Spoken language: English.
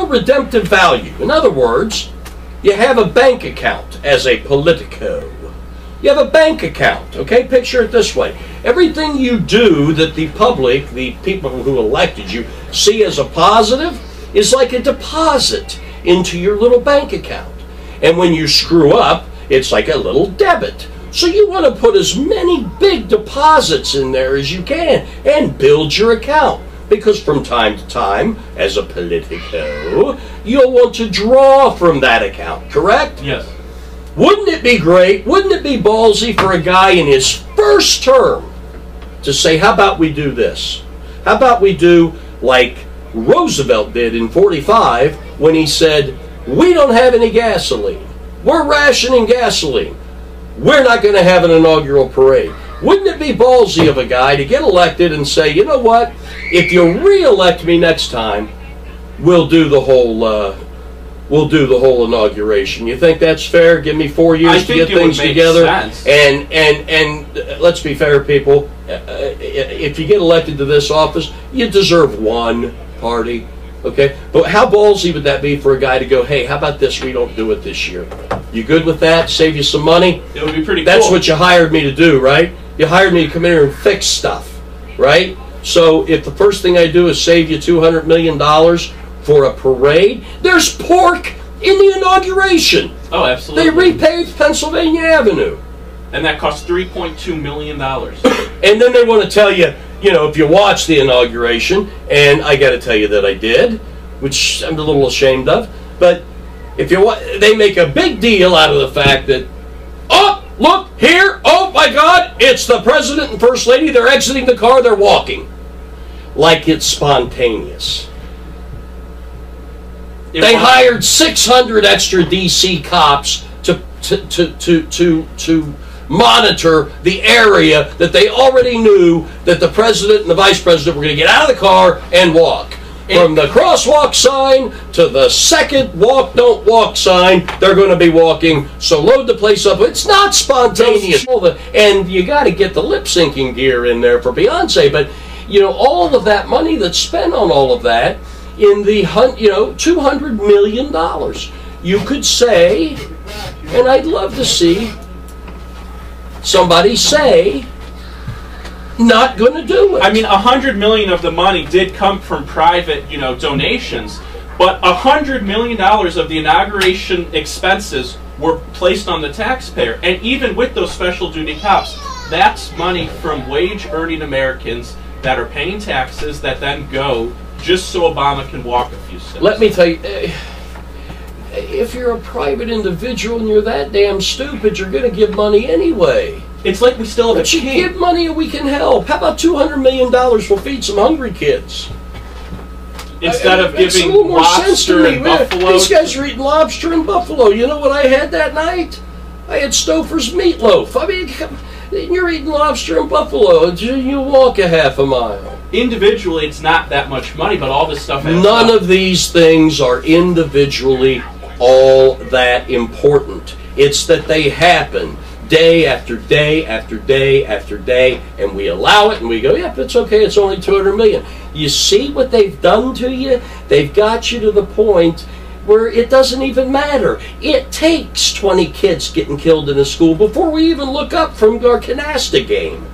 no redemptive value. In other words, you have a bank account as a politico. You have a bank account, okay? Picture it this way. Everything you do that the public, the people who elected you, see as a positive is like a deposit into your little bank account. And when you screw up, it's like a little debit. So you want to put as many big deposits in there as you can and build your account. Because from time to time, as a politico, you'll want to draw from that account, correct? Yes. Wouldn't it be great, wouldn't it be ballsy for a guy in his first term to say, how about we do this? How about we do like Roosevelt did in '45 when he said, we don't have any gasoline. We're rationing gasoline. We're not going to have an inaugural parade. Wouldn't it be ballsy of a guy to get elected and say, you know what, if you re-elect me next time, we'll do the whole inauguration. You think that's fair? Give me 4 years to get things together. And let's be fair, people. If you get elected to this office, you deserve one party. Okay? But how ballsy would that be for a guy to go, hey, how about this? We don't do it this year. You good with that? Save you some money? It would be pretty cool. That's what you hired me to do, right? You hired me to come in here and fix stuff, right? So if the first thing I do is save you $200 million for a parade, there's pork in the inauguration. Oh, absolutely. They repaved Pennsylvania Avenue. And that cost $3.2 million. And then they want to tell you, you know, if you watch the inauguration, and I got to tell you that I did, which I'm a little ashamed of, but if you they make a big deal out of the fact that, oh, look here, oh my God, it's the president and first lady, they're exiting the car, they're walking. Like it's spontaneous. They hired 600 extra DC cops to monitor the area that they already knew that the president and the vice president were going to get out of the car and walk. From the crosswalk sign to the second walk, don't walk sign, they're going to be walking. So load the place up. It's not spontaneous. And you got to get the lip syncing gear in there for Beyonce. But, you know, all of that money that's spent on all of that in the, you know, $200 million. You could say, and I'd love to see somebody say, not going to do it. I mean, $100 million of the money did come from private, you know, donations, but $100 million of the inauguration expenses were placed on the taxpayer. And even with those special duty cops, that's money from wage-earning Americans that are paying taxes that then go just so Obama can walk a few steps. Let me tell you, if you're a private individual and you're that damn stupid, you're going to give money anyway. It's like we still have a king. Give money and we can help. How about $200 million will feed some hungry kids? Instead of giving a little more lobster sense to me. and buffalo. These guys are eating lobster and buffalo. You know what I had that night? I had Stouffer's meatloaf. I mean, you're eating lobster and buffalo. You walk a half a mile. Individually, it's not that much money, but all this stuff adds None up. of these things are individually all that important. It's that they happen day after day after day after day, and we allow it and we go, yeah, it's okay, it's only $200 million. You see what they've done to you? They've got you to the point where it doesn't even matter. It takes 20 kids getting killed in a school before we even look up from our canasta game.